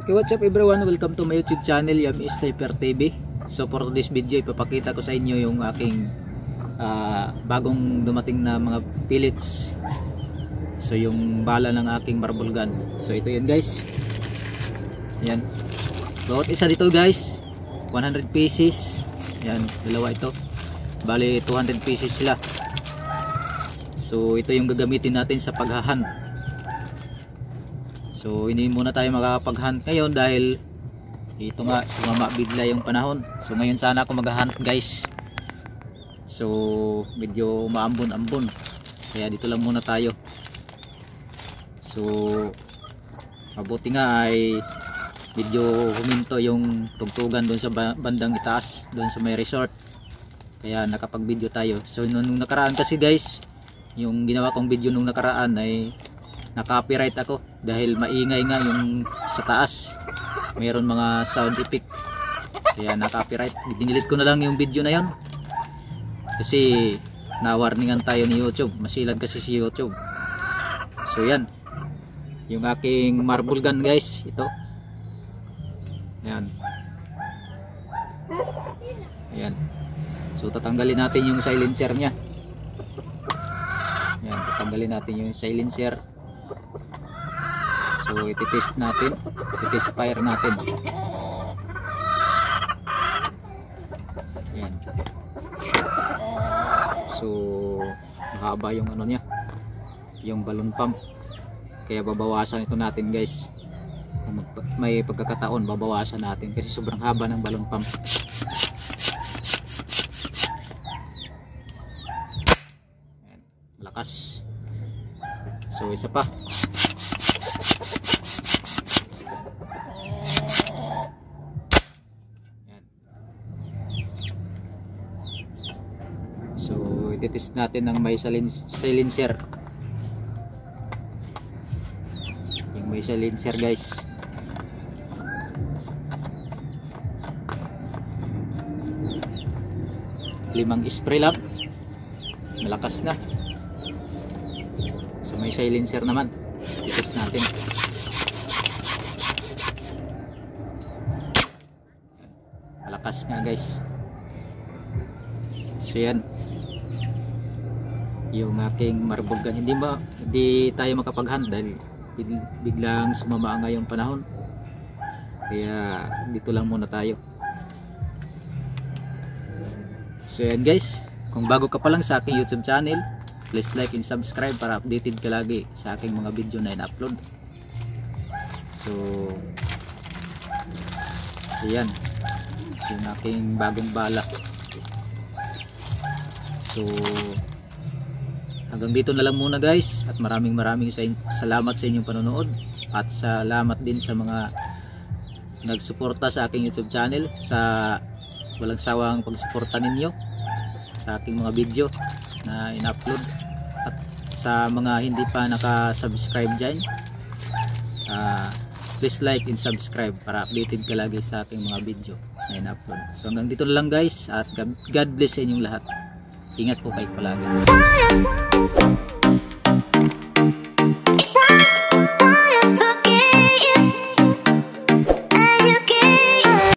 Okay, what's up everyone? Welcome to my YouTube channel, Yummy Sniper TV. So for this video, ipapakita ko sa inyo yung aking bagong dumating na mga pellets. So yung bala ng aking marble gun. So ito yun guys. Yan. Bawat isa dito guys, 100 pieces. Yan, dalawa ito. Bali 200 pieces sila. So ito yung gagamitin natin sa paghahunt. So hindi muna tayo makakapag-hunt ngayon dahil ito nga sumama bigla yung panahon. So ngayon sana ako mag-hunt guys. So medyo maambon-ambon. Kaya dito lang muna tayo. So mabuti nga ay medyo huminto yung tugtugan doon sa bandang itaas, doon sa may resort. Kaya nakapag-video tayo. So nung nakaraan kasi guys, yung ginawa kong video nung nakaraan ay na-copyright ako dahil maingay nga yung sa taas, mayroon mga sound effect, kaya na-copyright. Dinilit ko na lang yung video na yon kasi na-warningan tayo ni YouTube, masilan kasi si YouTube. So yan yung aking marble gun guys, ito yan. Ayan. So tatanggalin natin yung silencer nya. Yan, tatanggalin natin yung silencer. So iti-test natin, iti-test fire natin. Yan. So mahaba yung ano niya, yung balloon pump. Kaya babawasan ito natin guys. Kung may pagkakataon babawasan natin kasi sobrang haba ng balloon pump. Yan, malakas. So isa pa. So i-test natin ng may silencer. Yung may silencer guys. Limang spray lang. Malakas na. So may silencer naman. I-test natin. Malakas nga guys. So yan yung aking marble gun. Hindi tayo makapag-hunt dahil biglang sumama nga yung panahon, kaya dito lang muna tayo. So yan guys, kung bago ka pa lang sa aking YouTube channel, please like and subscribe para updated ka lagi sa aking mga video na in-upload. So yan yung aking bagong bala. So hanggang dito na lang muna guys, at maraming salamat sa inyong panonood, at salamat din sa mga nagsuporta sa aking YouTube channel, sa walang sawang pagsuporta ninyo sa aking mga video na in-upload, at sa mga hindi pa naka-subscribe dyan, please like and subscribe para updated ka lagi sa aking mga video na in-upload. So hanggang dito na lang guys, at God bless sa inyong lahat. Ingat po kayo palagi.